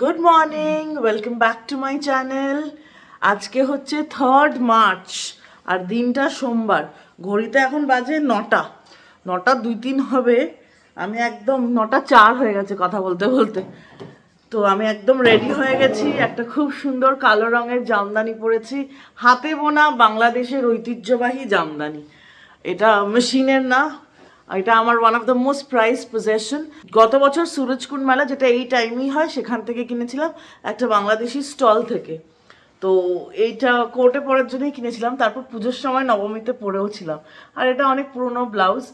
Good morning, welcome back to my channel. আজকে হচ্ছে 3rd March আর দিনটা সোমবার। ঘড়িতে এখন বাজে 9টা 2-3 হবে। আমি একদম 9টা 4 হয়ে গেছে কথা বলতে বলতে। তো আমি একদম রেডি হয়ে গেছি। একটা খুব সুন্দর কালো রঙের জামদানি পরেছি, হাতে বোনা বাংলাদেশের ঐতিহ্যবাহী জামদানি। এটা মেশিনের না, এটা আমার one of the most prize possession. গত বছর সুরজকুন্ড মেলা, যেটা এই টাইমই হয়, সেখান থেকে কিনেছিলাম একটা বাংলাদেশি স্টল থেকে। তো এইটা কোর্টে পরার জন্যই কিনেছিলাম, তারপর পুজোর সময় নবমীতে পরেও ছিলাম। আর এটা অনেক পুরনো ব্লাউজ।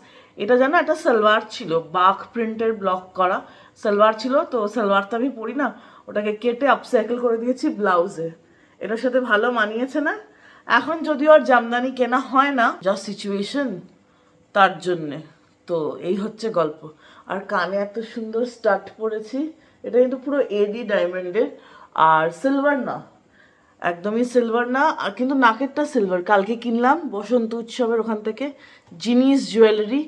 এটা জানো একটা সালোয়ার ছিল, বাঘ প্রিন্টের ব্লক করা সালোয়ার ছিল। তো সালোয়ার তো আমি পরি না, ওটাকে কেটে আপসাইকেল করে দিয়েছি ব্লাউজে। এটার সাথে ভালো মানিয়েছে না? এখন যদিও আর জামদানি কেনা হয় না, যা সিচুয়েশন তার জন্যে। তো এই হচ্ছে গল্প। আর কানে এত সুন্দর স্টাড পরেছি, এটা কিন্তু পুরো এডি ডায়মন্ডের, আর সিলভার না, একদমই সিলভার না। আর কিন্তু নাকেরটা সিলভার, কালকে কিনলাম বসন্ত উৎসবের ওখান থেকে জিনিস জুয়েলারি।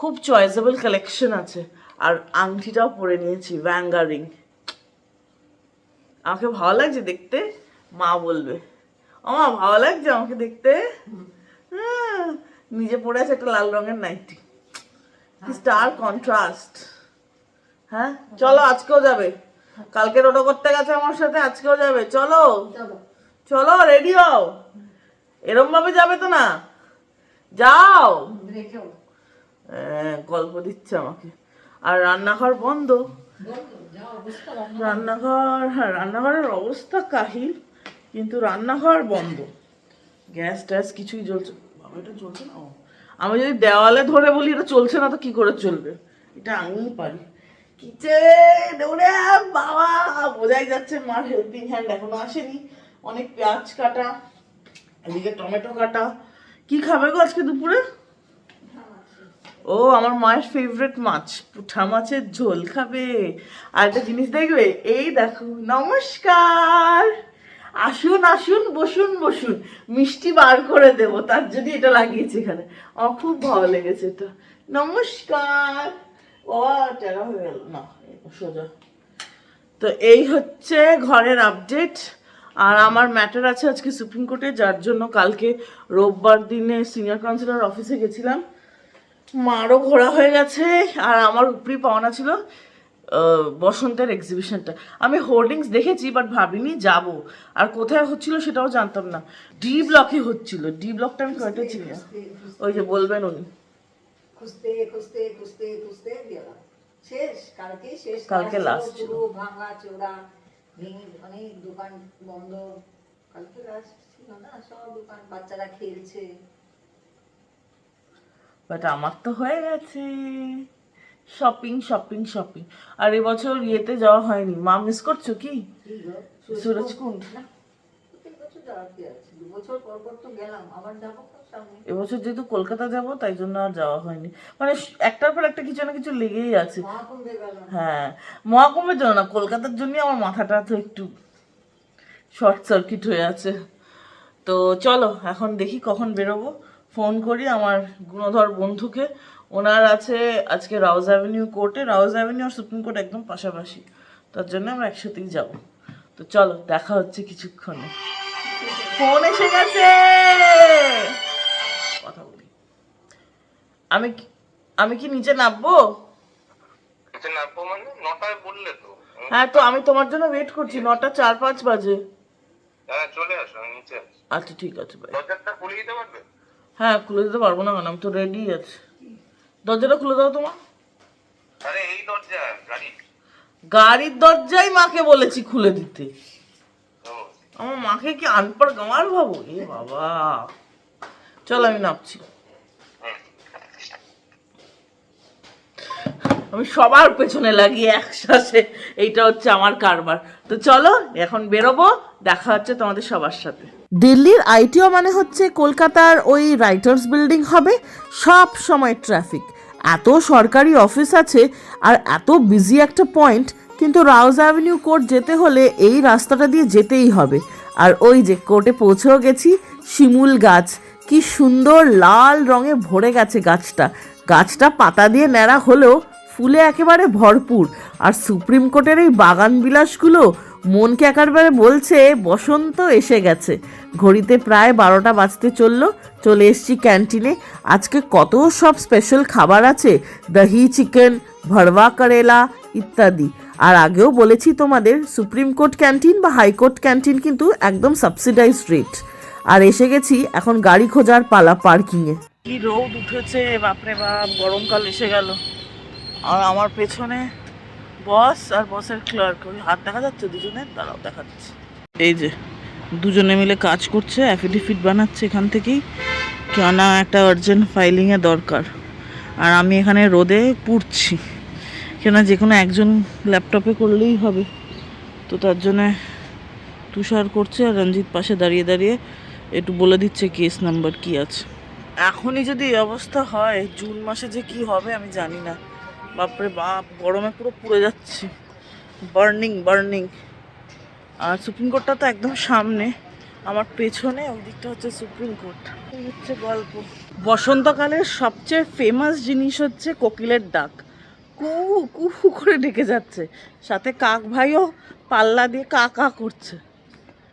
খুব চয়েসেবল কালেকশন আছে। আর আংটিটাও পরে নিয়েছি, ভ্যাঙ্গা রিং। আমাকে ভালো লাগছে দেখতে, মা বলবে আমা ভালো লাগছে আমাকে দেখতে। হ্যাঁ, নিজে পরে আছে একটা লাল রঙের নাইটি, কি স্টার কন্ট্রাস্ট। হ্যাঁ চলো, আজকেও যাবে। কালকে টোটো করতে গেছে আমার সাথে, আজকেও যাবে। চলো চলো, রেডি হও। এরম ভাবে যাবে তো না, যাও। গল্প দিচ্ছে আমাকে। আর রান্নাঘর বন্ধ, রান্নাঘর, হ্যাঁ রান্নাঘরের অবস্থা কাহিল, কিন্তু রান্নাঘর বন্ধ। গ্যাস ট্যাস কিছুই জ্বলছে। বাবা এটা চলছে না। আমি যদি দেওয়ালে ধরে বলি এটা চলছে না, তো কি করে চলবে? এটা আমিই পারি। কিচে দৌড়ে বাবা, বোঝাই যাচ্ছে মার হেল্পিং হ্যান্ড এখনো আসেনি। অনেক পেঁয়াজ কাটা, এদিকে টমেটো কাটা। কি খাবে গো আজকে দুপুরে? ও আমার মায়ের ফেভারিট মাছ, পুঁঠা মাছের ঝোল খাবে। আর একটা জিনিস দেখবে, এই দেখো, নমস্কার, আসুন আসুন, বসুন বসুন, মিষ্টি বার করে দেবো, তার জন্য এটা লাগিয়েছি এখানে। আমার খুব ভালো লেগেছে এটা। নমস্কার। ও টেরা হয়ে গেল না, সোজা। তো এই হচ্ছে ঘরের আপডেট। আর আমার ম্যাটার আছে আজকে সুপ্রিম কোর্টে, যার জন্য কালকে রোববার দিনে সিনিয়র কাউন্সিলর অফিসে গেছিলাম। মারও ঘোরা হয়ে গেছে। আর আমার উপরি পাওনা ছিল বসন্তের এক্সিবিশনটা। আমি হোর্ডিংস দেখেছি, বাট ভাবিনি যাব। আর কোথায় হচ্ছিল সেটাও জানতাম না। ডি ব্লকে হচ্ছিল। ডি ব্লকটা আমি কয়টা ছিল, ওই যে বলবেন উনি। খুঁজতে খুঁজতে খুঁজতে খুঁজতে গেলাম, শেষ কালকে, শেষ কালকে লাস্ট ছিল। পুরো ভাঙা চোরা, ভেঙে অনেক দোকান বন্ধ। কালকে লাস্ট ছিল না, সব দোকান, বাচ্চারা খেলছে। বাট আমার তো হয়ে গেছে শপিং শপিং শপিং। আর এবছর ইয়েতে যাওয়া হয়নি। মা মিস করছো কি? সুরজকুন্ড এবছর যেহেতু কলকাতা যাব, তাই জন্য আর যাওয়া হয়নি। মানে একটার পর একটা কিছু না কিছু লেগেই আছে। হ্যাঁ, মহাকুম্ভের জন্য না, কলকাতার জন্য আমার মাথাটা তো একটু শর্ট সার্কিট হয়ে আছে। তো চলো এখন দেখি কখন বেরোবো। ফোন করি আমার গুণধর বন্ধুকে। ওনার আছে আজকে রাউজ অ্যাভিনিউ কোর্টে। রাউজ অ্যাভিনিউ আর সুপ্রিম কোর্ট একদম পাশাপাশি, তার জন্য আমরা একসাথেই যাব। তো চলো, দেখা হচ্ছে কিছুক্ষণে। ফোন এসে গেছে, কথা বলি। আমি আমি কি নিচে নামবো? মানে 9টায় বললে তো। হ্যাঁ, তো আমি তোমার জন্য ওয়েট করছি। 9টা 4-5 বাজে। হ্যাঁ চলে আসো, আমি নিচে আছি। আচ্ছা ঠিক আছে, ভাই। দরজাটা খুলে দিতে পারবে? হ্যাঁ, খুলে দিতে পারবো না কেন, আমি তো রেডি আছি। দরজাটা খুলে দাও তোমার। আরে এই দরজা গাড়ি, গাড়ির দরজাই মাকে বলেছি খুলে দিতে। ও আমার মাকে কি আনপড় গামার ভাবো? এ বাবা, চল আমি নামছি। আমি সবার পেছনে লাগি একসাথে, এইটা হচ্ছে আমার কারবার। তো চলো এখন বেরোবো, দেখা হচ্ছে তোমাদের সবার সাথে। দিল্লির আইটিও মানে হচ্ছে কলকাতার ওই রাইটার্স বিল্ডিং হবে। সব সময় ট্রাফিক, এত সরকারি অফিস আছে, আর এত বিজি একটা পয়েন্ট। কিন্তু রাউজ অ্যাভিনিউ কোর্ট যেতে হলে এই রাস্তাটা দিয়ে যেতেই হবে। আর ওই যে কোর্টে পৌঁছেও গেছি। শিমুল গাছ, কি সুন্দর লাল রঙে ভরে গেছে গাছটা। গাছটা পাতা দিয়ে ন্যাড়া হলেও ফুলে একেবারে ভরপুর। আর সুপ্রিম কোর্টের এই বাগান বিলাসগুলো মনকে একেবারে বলছে বসন্ত এসে গেছে। ঘড়িতে প্রায় 12টা বাজতে চলে এসছি ক্যান্টিনে। আজকে কত সব স্পেশাল খাবার আছে, দহি চিকেন, ভরওয়া করেলা ইত্যাদি। আর আগেও বলেছি তোমাদের, সুপ্রিম কোর্ট ক্যান্টিন বা হাইকোর্ট ক্যান্টিন কিন্তু একদম সাবসিডাইজড রেট। আর এসে গেছি এখন গাড়ি খোঁজার পালা পার্কিংয়ে। কি রোদ উঠেছে, বাপরে বাপ, গরমকাল এসে গেল। আর আমার পেছনে বস আর বসের ক্লার্ক, ওই হাত দেখা যাচ্ছে দুজনের, তারাও দেখাচ্ছে। এই যে দুজনে মিলে কাজ করছে, অ্যাফিডেভিট বানাচ্ছে এখান থেকেই, কেননা একটা আর্জেন্ট ফাইলিংয়ে দরকার। আর আমি এখানে রোদে পুড়ছি, কেননা যে কোনো একজন ল্যাপটপে করলেই হবে। তো তার জন্যে তুষার করছে আর রঞ্জিত পাশে দাঁড়িয়ে দাঁড়িয়ে একটু বলে দিচ্ছে কেস নাম্বার কি আছে। এখনই যদি এই অবস্থা হয়, জুন মাসে যে কি হবে আমি জানি না। বাপরে বাপ, গরমে পুরো পুড়ে যাচ্ছি, বার্নিং। আর সুপ্রিম কোর্টটা তো একদম সামনে, আমার পেছনে ওই দিকটা হচ্ছে সুপ্রিম কোর্ট। এই হচ্ছে গল্প। বসন্তকালের সবচেয়ে ফেমাস জিনিস হচ্ছে কোকিলের ডাক। কু কু করে ডেকে যাচ্ছে, সাথে কাক ভাইও পাল্লা দিয়ে কা কা করছে।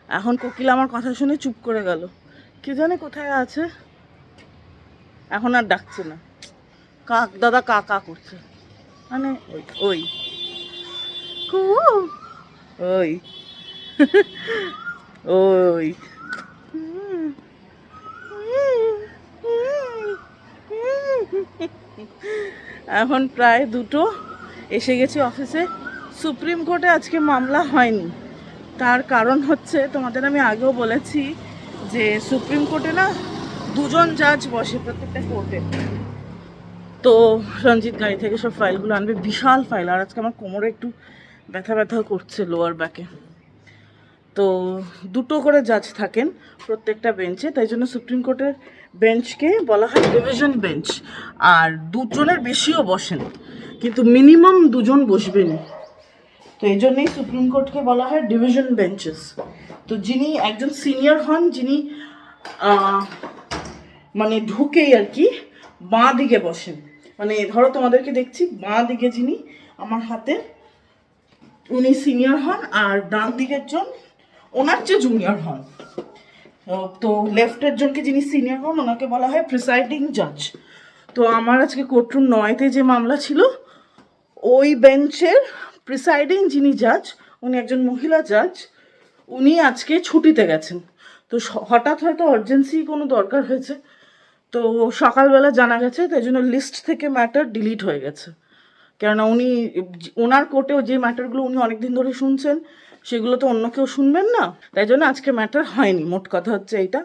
এখন কোকিল আমার কথা শুনে চুপ করে গেল, কে জানে কোথায় আছে। এখন আর ডাকছে না, কাক দাদা কা কা করছে, মানে ওই কু ওই ওই। এখন প্রায় 2টো, এসে গেছি অফিসে। সুপ্রিম কোর্টে আজকে মামলা হয়নি, তার কারণ হচ্ছে তোমাদের আমি আগেও বলেছি যে সুপ্রিম কোর্টে না 2জন জাজ বসে প্রত্যেকটা কোর্টে। তো রঞ্জিত গাড়ি থেকে সব ফাইলগুলো আনবে, বিশাল ফাইল। আর আজকে আমার কোমরে একটু ব্যথা করছে, লোয়ার ব্যাকে। তো 2টো করে জাজ থাকেন প্রত্যেকটা বেঞ্চে, তাই জন্য সুপ্রিম কোর্টের বেঞ্চকে বলা হয় ডিভিশন বেঞ্চ। আর 2জনের বেশিও বসেন, কিন্তু মিনিমাম 2জন বসবেনই। তো এই জন্যই সুপ্রিম কোর্টকে বলা হয় ডিভিশন বেঞ্চেস। তো যিনি একজন সিনিয়র হন, যিনি মানে ঢুকেই আর কি বাঁ দিকে বসেন, মানে ধরো তোমাদেরকে দেখছি বাঁ দিকে যিনি আমার হাতে, উনি সিনিয়র হন। আর ডান দিকের জন ওনার চেয়ে জুনিয়র হন। তো লেফটের জনকে যিনি সিনিয়র হন ওনাকে বলা হয় প্রিসাইডিং জাজ। তো আমার আজকে কোর্টরুম 9-তে যে মামলা ছিল, ওই বেঞ্চের প্রিসাইডিং যিনি জাজ, উনি একজন মহিলা জাজ, উনি আজকে ছুটিতে গেছেন। তো হঠাৎ হয়তো আর্জেন্সি কোনো দরকার হয়েছে, তো সকালবেলা জানা গেছে, তাই জন্য লিস্ট থেকে ম্যাটার ডিলিট হয়ে গেছে। কেননা উনি ওনার কোর্টেও যে ম্যাটারগুলো উনি অনেকদিন ধরে শুনছেন, সেগুলো তো অন্য কেউ শুনবেন না, তাই জন্য আজকে ম্যাটার হয়নি। মোট কথা হচ্ছে এইটা।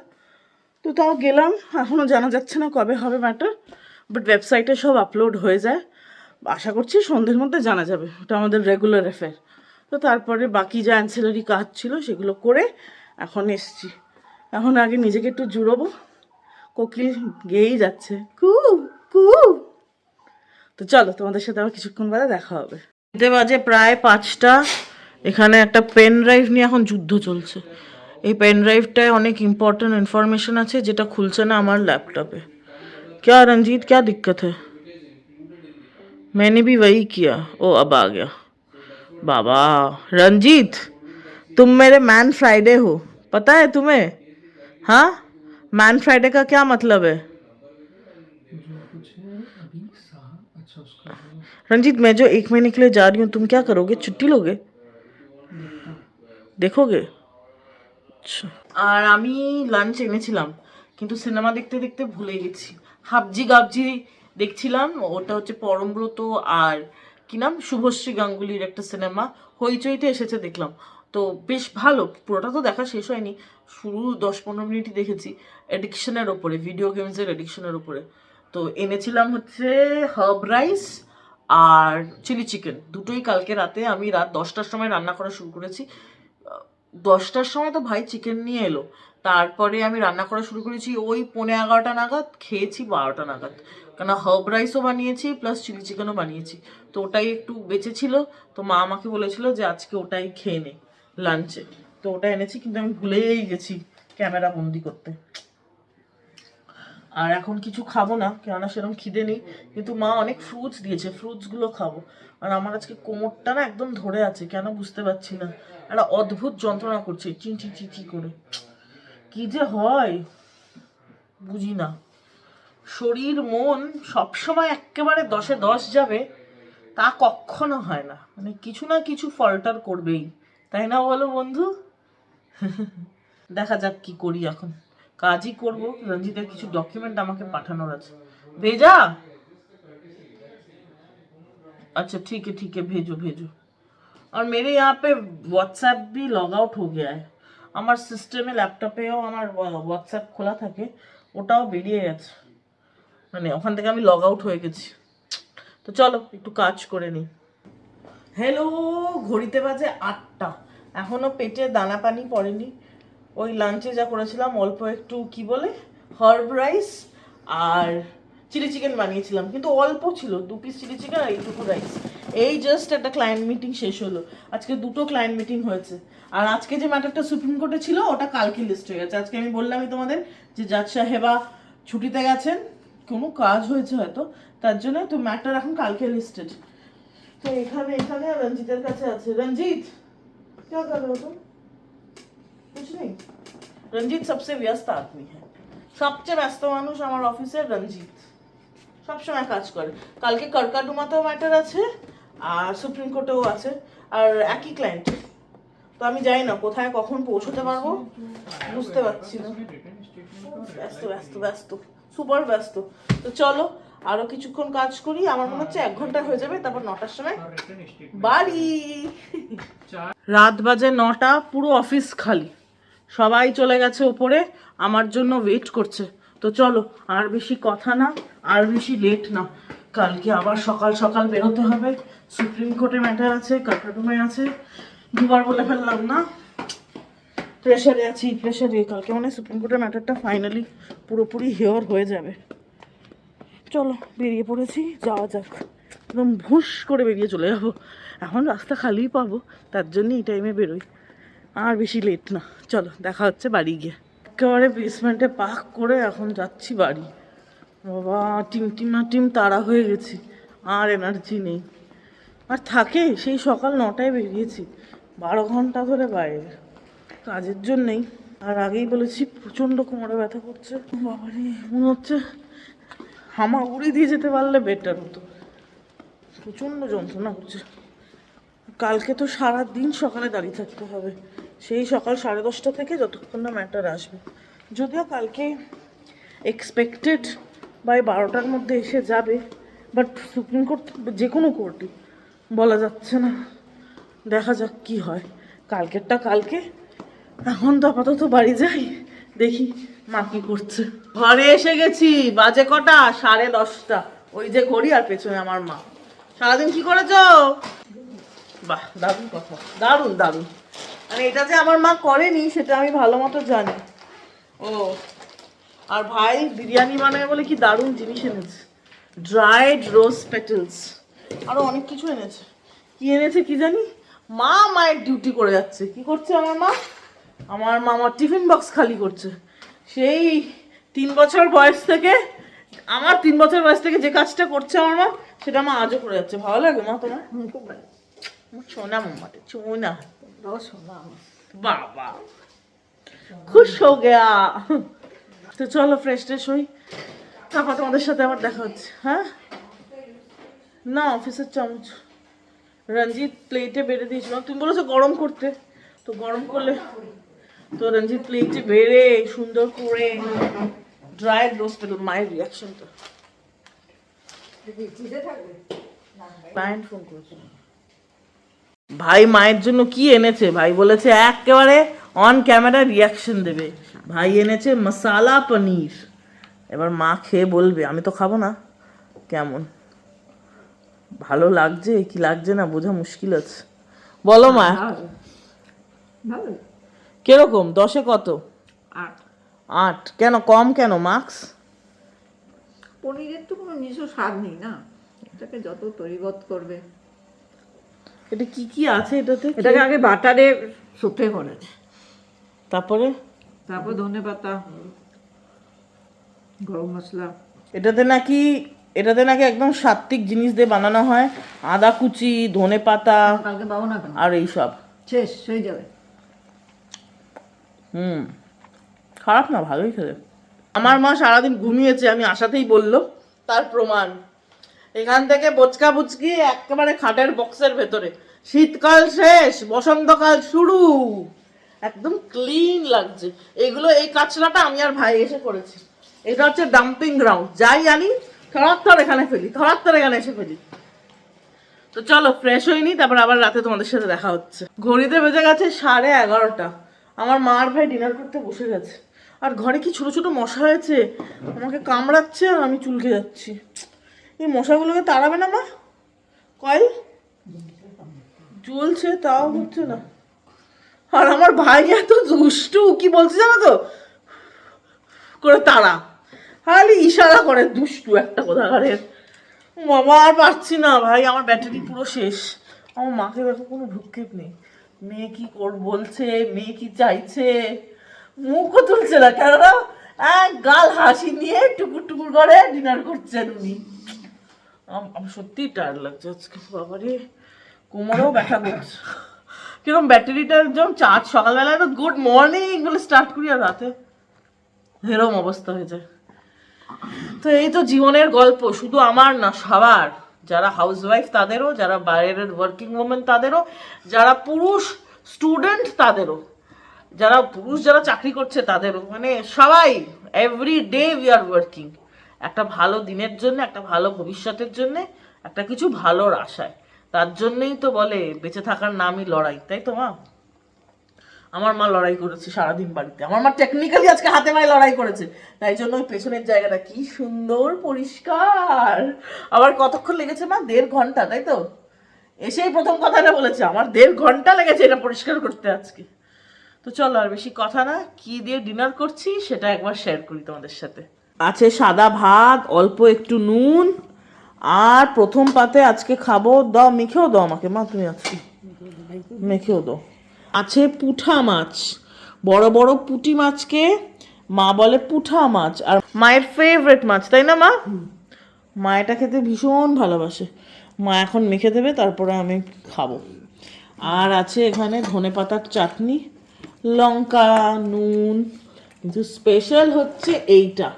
তো তাও গেলাম, এখনও জানা যাচ্ছে না কবে হবে ম্যাটার, বাট ওয়েবসাইটে সব আপলোড হয়ে যায়। আশা করছি সন্ধ্যের মধ্যে জানা যাবে, ওটা আমাদের রেগুলার অ্যাফেয়ার। তো তারপরে বাকি যা অ্যান্সেলারি কাজ ছিল সেগুলো করে এখন এসছি। এখন আগে নিজেকে একটু জুড়োবো, কোকিল গেয়েই যাচ্ছে কু কু। তো চলো, তোমাদের সাথে আবার কিছুক্ষণ বাদে দেখা হবে। এতে বাজে প্রায় 5টা। এখানে একটা পেন ড্রাইভ নিয়ে এখন যুদ্ধ চলছে। এই পেন ড্রাইভটায় অনেক ইম্পর্টেন্ট ইনফরমেশন আছে, যেটা খুলছে না আমার ল্যাপটপে। क्या रंजीत, क्या दिक्कत है? मैंने भी वही किया। ओ अब आ गया। बाबा रंजीत, तुम मेरे मैन फ्राइडे हो, पता है तुम्हें? हाँ, मैन फ्राइडे का क्या मतलब है? रंजीत, मैं जो 1 महीने के लिए जा रही हूँ, तुम क्या करोगे? छुट्टी लोगे? देखोगे? আচ্ছা। আর আমি লাঞ্চ এনেছিলাম, কিন্তু সিনেমা দেখতে দেখতে ভুলে গেছি। হাবজি গাবজি দেখছিলাম, ওটা হচ্ছে পরমব্রত আর কি নাম, শুভশ্রী গাঙ্গুলির একটা সিনেমা, হইচইতে এসেছে দেখলাম। তো বেশ ভালো, পুরোটা তো দেখা শেষ হয়নি, শুরু 10-15 মিনিটই দেখেছি। অ্যাডিকশনের ওপরে, ভিডিও গেমসের অ্যাডিকশনের ওপরে। তো এনেছিলাম হচ্ছে হার্ব রাইস আর চিলি চিকেন, দুটোই কালকে রাতে। আমি রাত 10টার সময় রান্না করা শুরু করেছি। 10টার সময় তো ভাই চিকেন নিয়ে এলো, তারপরে আমি রান্না করা শুরু করেছি ওই 11:45 নাগাদ, খেয়েছি 12টা নাগাদ। কেন হার্ব রাইসও বানিয়েছি প্লাস চিলি চিকেনও বানিয়েছি, তো ওটাই একটু বেঁচেছিল। তো মা আমাকে বলেছিল যে আজকে ওটাই খেয়ে নে লাঞ্চে, তো ওটা এনেছি, কিন্তু আমি ভুলেই গেছি ক্যামেরা বন্দি করতে। আর এখন কিছু খাবো না, কেননা সেরকম খিদে নেই, কিন্তু মা অনেক ফ্রুটস দিয়েছে, ফ্রুটসগুলো খাবো। আর আমার আজকে কোমরটা না একদম ধরে আছে, কেন বুঝতে পারছি না, একটা অদ্ভুত যন্ত্রণা করছে চিনচি চিচি করে, কি যে হয় বুঝি না। শরীর মন সবসময় একেবারে 10-এ 10 যাবে তা কখনো হয় না, মানে কিছু না কিছু ফল্টার করবেই, তাই না বলো বন্ধু? দেখা যাক কি করি, এখন কাজই করব। রঞ্জিতের কিছু ডকুমেন্ট আমাকে পাঠানোর আছে। भेजा? अच्छा ठीक है भेजो भेजो। और मेरे यहाँ पे व्हाट्सएप भी लॉग आउट हो गया है, আমার সিস্টেমে ল্যাপটপেও আমার হোয়াটসঅ্যাপ খোলা থাকে, ওটাও বেরিয়ে গেছে, মানে ওখান থেকে আমি লগ আউট হয়ে গেছি। তো চলো একটু কাজ করে নিই। হ্যালো, ঘড়িতে বাজে 8টা, এখনো পেটে দানা পানি পড়েনি। ওই লাঞ্চে যা করেছিলাম অল্প একটু কি বলে হার্ব রাইস আর চিলি চিকেন বানিয়েছিলাম, কিন্তু অল্প ছিল, 2 পিস চিলি চিকেন আর এইটুকু রাইস। এই জাস্ট একটা ক্লায়েন্ট মিটিং শেষ হলো, আজকে 2টো ক্লায়েন্ট মিটিং হয়েছে। আর আজকে যে ম্যাটারটা সুপ্রিম কোর্টে ছিল ওটা কালকে লিস্ট হয়ে গেছে। আজকে আমি বললামই তোমাদের যে জাজ সাহেবা ছুটিতে গেছেন, কোনো কাজ হয়েছে হয়তো, তার জন্য তো ম্যাটার এখন কালকে লিস্টেড। তো এখানে রঞ্জিতের কাছে আছে। রঞ্জিত क्या कर रहे हो तुम? कुछ नहीं। রঞ্জিত সবচেয়ে ব্যস্ত আদমি হ্যাঁ, সবচেয়ে ব্যস্ত মানুষ আমার অফিসের রঞ্জিত, সবসময় কাজ করে। কালকে কারকাডুমাতেও ম্যাটার আছে আর সুপ্রিম কোর্টেও আছে, আর একই ক্লায়েন্ট। তো আমি জানি না কোথায় কখন পৌঁছতে পারবো, বুঝতে পারছি না, ব্যস্ত ব্যস্ত ব্যস্ত সুপার ব্যস্ত। তো চলো আরো কিছুক্ষণ কাজ করি, আমার মনে হচ্ছে 1 ঘন্টা হয়ে যাবে, তারপর 9টার সময় বাড়ি। রাত বাজে 9টা, পুরো অফিস খালি, সবাই চলে গেছে ওপরে, আমার জন্য ওয়েট করছে। তো চলো আর বেশি কথা না, আর বেশি লেট না, কালকে আবার সকাল সকাল বেরোতে হবে। সুপ্রিম কোর্টে ম্যাটার আছে, কাকাডুমায় আছে, দুবার বলে ফেললাম না, প্রেশারে আছি প্রেশারে। কালকে মানে সুপ্রিম কোর্টের ম্যাটারটা ফাইনালি পুরোপুরি হেয়ার হয়ে যাবে। চলো বেরিয়ে পড়েছি, যাওয়া যাক, একদম ভুস করে বেরিয়ে চলে যাবো। এখন রাস্তা খালিই পাবো, তার জন্য এই টাইমে বেরোই, আর বেশি লেট না। চলো দেখা হচ্ছে বাড়ি গিয়ে। একেবারে বেসমেন্টে পার্ক করে এখন যাচ্ছি বাড়ি। বাবা টিম তাড়া হয়ে গেছি, আর এনার্জি নেই। আর থাকে সেই সকাল 9টায় বেরিয়েছি, 12 ঘন্টা ধরে বাইরে কাজের জন্যেই। আর আগেই বলেছি প্রচণ্ড কোমরে ব্যথা করছে, বাবারে মনে হচ্ছে হামাগুড়ি দিয়ে যেতে পারলে বেটার হতো, প্রচণ্ড যন্ত্রণা করছে। কালকে তো সারাদিন সকালে দাঁড়িয়ে থাকতে হবে, সেই সকাল 10:30 থেকে যতক্ষণ না ম্যাটার আসবে। যদিও কালকে এক্সপেক্টেড বাই 12টার মধ্যে এসে যাবে, বাট সুপ্রিম কোর্ট যে কোনো কোর্টই বলা যাচ্ছে না, দেখা যাক কি হয়। কালকেরটা কালকে, এখন তো আপাতত বাড়ি যাই, দেখি মা কি করছে। ঘরে এসে গেছি, বাজে কটা 10:30, ওই যে ঘড়ি আর পেছনে আমার মা। সারাদিন কি করেছো? বাহ দারুণ কথা, দারুণ দারুণ, মানে এটা যে আমার মা করেনি সেটা আমি ভালো মতো জানি। ও আর ভাই বিরিয়ানি বানায় বলে কি দারুণ জিনিস এনেছে, ড্রাইড রোজ পেটেলস, আরো অনেক কিছু এনেছে। কি এনেছে কি জানি, মা মায়ের ডিউটি করে যাচ্ছে। কি করছে আমার মা? আমার মামার টিফিন বক্স খালি করছে। সেই 3 বছর বয়স থেকে, আমার 3 বছর বয়স থেকে যে কাজটা করছে আমার মা, সেটা মা আজও করে যাচ্ছে। ভালো লাগে মা তোমার? খুব ভালো। সোনা মামাতে সোনা, তোমরাও শোনো আমার। বাবা খুশ হো গেয়া। তো চলো ফ্রেশ ট্রেশ হই, তারপর তোমাদের সাথে আবার দেখা হচ্ছে। হ্যাঁ না, অফিসের চামচ রঞ্জিত প্লেটে বেড়ে দিয়েছিল, তুমি বলেছো গরম করতে, তো গরম করলে তো রঞ্জিত প্লেটে বেড়ে সুন্দর করে ড্রাইড রোস্ট পেল। মায়ের রিয়াকশনটা, চিজে থাকবে ক্লায়েন্ট ফোন করেছিল, ভাই মায়ের জন্য কি এনেছে, ভাই বলেছে একেবারে অন ক্যামেরা রিয়াকশন দেবে। ভাই এনেছে মশালা পনির, এবার মা খেয়ে বলবে, আমি তো খাবো না, কেমন ভালো লাগছে কি লাগছে না বোঝা মুশকিল আছে। বলো মা ভালো। কিরকম, 10-এ কত? 8। 8 কেন, কম কেন মার্কস? পনিরের তো কোনো নিজস্ব স্বাদ নেই না, এটাকে যত তৈরিবদ্ধ করবে। এটা কি কি আছে এটাতে? এটাকে আগে বাটারে শুতে করেছে, তারপরে তারপর ধনেপাতা, গরম মশলা এটাতে নাকি একদম সাত্বিক জিনিস দিয়ে বানানো হয়, আদা কুচি, ধনে পাতা কালকে পাবো না কেন? আর এইসব। শেষ হয়ে যাবে। খারাপ না, ভালোই খেলে। আমার মা সারাদিন ঘুমিয়েছে আমি আসাতেই বললো, তার প্রমাণ এখান থেকে বোচকা বুচকি একেবারে খাটের বক্সের ভেতরে। শীতকাল শেষ, বসন্তকাল শুরু, একদম ক্লিন লাগছে। এগুলো, এই কাচরাটা আমি আর ভাই এসে করেছি। এটা হচ্ছে ডাম্পিং গ্রাউন্ড, যাই আনি থর এখানে ফেলি, থর এখানে এসে ফেলি। তো চলো ফ্রেশ হয়ে নি, তারপর আবার রাতে তোমাদের সাথে দেখা হচ্ছে। ঘড়িতে বেজে গেছে 11:30। আমার মা আর ভাই ডিনার করতে বসে গেছে। আর ঘরে কি ছোট ছোট মশা হয়েছে, আমাকে কামড়াচ্ছে আর আমি চুলকে যাচ্ছি। এই মশাগুলোকে তাড়াবে না মা? কয়েল জ্বলছে তাও হচ্ছে না। আর আমার ভাই এত দুষ্টু, কি বলছে জানো তো, করে তারা খালি ইশারা করে, দুষ্টু একটা কোথাকারের। বাবা আর পারছি না ভাই, আমার ব্যাটারি পুরো শেষ। আমার মাকে দেখো কোনো ভ্রুক্ষেপ নেই, মেয়ে কি বলছে, মেয়ে কি চাইছে, মুখও তুলছে না, কেননা এক গাল হাসি নিয়ে টুকুর টুকুর করে ডিনার করছেন উনি। আমার সত্যিই টায়ার্ড লাগছে আজকে, বাবারে কোমরেও ব্যথা করছে। কিরকম ব্যাটারিটা যেমন চার্জ, সকালবেলায় তো গুড মর্নিং বলে স্টার্ট করি আর রাতে এরকম অবস্থা হয়ে যায়। তো এই তো জীবনের গল্প, শুধু আমার না, সবার, যারা হাউসওয়াইফ তাদেরও, যারা বাইরের ওয়ার্কিং ওমেন তাদেরও, যারা পুরুষ স্টুডেন্ট তাদেরও, যারা চাকরি করছে তাদেরও, মানে সবাই every day we are working একটা ভালো দিনের জন্য, একটা ভালো ভবিষ্যতের জন্য, একটা কিছু ভালোর আশায়। তার জন্যই তো বলে বেঁচে থাকার নামই লড়াই, তাই তো মা? আমার মা লড়াই করেছে সারাদিন বাড়িতে, আমার মা টেকনিক্যালি আজকে হাতে পায়ে লড়াই করেছে, তাই জন্য ওই পেছনের জায়গাটা কি সুন্দর পরিষ্কার। আবার কতক্ষণ লেগেছে মা? 1.5 ঘন্টা, তাই তো? এসেই প্রথম কথাটা বলেছে, আমার 1.5 ঘন্টা লেগেছে এটা পরিষ্কার করতে আজকে। তো চলো আর বেশি কথা না, কি দিয়ে ডিনার করছি সেটা একবার শেয়ার করি তোমাদের সাথে। আছে সাদা ভাত, অল্প একটু নুন, আর প্রথম পাতে আজকে খাবো, দাও মেখেও দাও আমাকে মা, তুমি আজকে মেখেও দাও। আছে পুঁঠা মাছ, বড় বড় পুঁটি মাছকে মা বলে পুঁঠা মাছ, আর মায়ের ফেভারিট মাছ, তাই না মা? মা এটা খেতে ভীষণ ভালোবাসে। মা এখন মেখে দেবে, তারপরে আমি খাবো। আর আছে এখানে ধনেপাতার চাটনি, লঙ্কা, নুন, কিন্তু স্পেশাল হচ্ছে এইটা,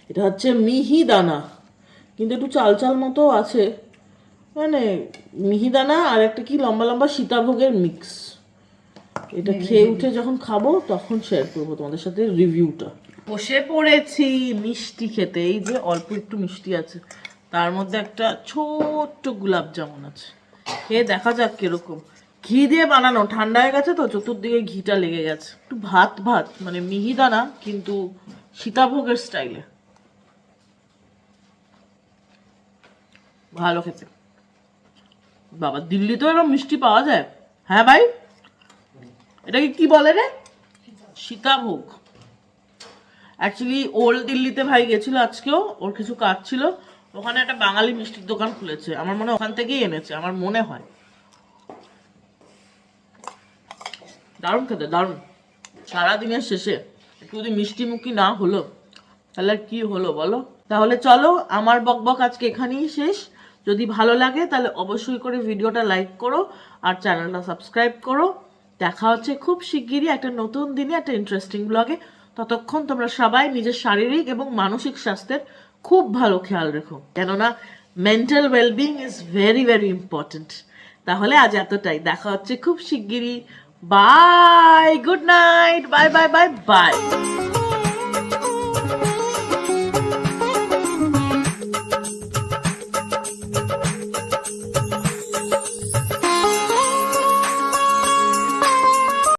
এটা হচ্ছে মিহিদানা, কিন্তু একটু চাল চাল মতো আছে, মানে মিহিদানা আর একটা কি লম্বা লম্বা সীতাভোগের মিক্স। এটা খেয়ে উঠে যখন খাবো তখন শেয়ার করবো তোমাদের সাথে রিভিউটা। বসে পড়েছি মিষ্টি খেতে, এই যে অল্প একটু মিষ্টি আছে, তার মধ্যে একটা ছোট্ট গোলাপ জামুন আছে, খেয়ে দেখা যাক কিরকম। ঘি দিয়ে বানানো, ঠান্ডা হয়ে গেছে তো চতুর্দিকে ঘিটা লেগে গেছে। একটু ভাত ভাত, মানে মিহিদানা কিন্তু সীতাভোগের স্টাইলে, ভালো খেতে। বাবা, দিল্লিতেও এরকম মিষ্টি পাওয়া যায়? হ্যাঁ ভাই, এটাকে কি বলে রে? সীতাভোগ। অ্যাকচুয়ালি ওল্ড দিল্লিতে ভাই গেছিল আজকেও, ওর কিছু কাজ ছিল, ওখানে একটা বাঙালি মিষ্টির দোকান খুলেছে, আমার মনে হয় ওখান থেকেই এনেছে, আমার মনে হয়। দারুণ খেতে, দারুণ। সারাদিনের শেষে একটু যদি মিষ্টি মুখী না হলো তাহলে কি হলো বলো? তাহলে চলো, আমার বকবক আজকে এখানেই শেষ। যদি ভালো লাগে তাহলে অবশ্যই করে ভিডিওটা লাইক করো আর চ্যানেলটা সাবস্ক্রাইব করো। দেখা হচ্ছে খুব শিগগিরই একটা নতুন দিনে একটা ইন্টারেস্টিং ব্লগে। ততক্ষণ তোমরা সবাই নিজের শারীরিক এবং মানসিক স্বাস্থ্যের খুব ভালো খেয়াল রেখো, কেননা mental wellbeing is very very important. তাহলে আজ এতটাই, দেখা হচ্ছে খুব শিগগিরই। Bye, good night, bye bye bye by.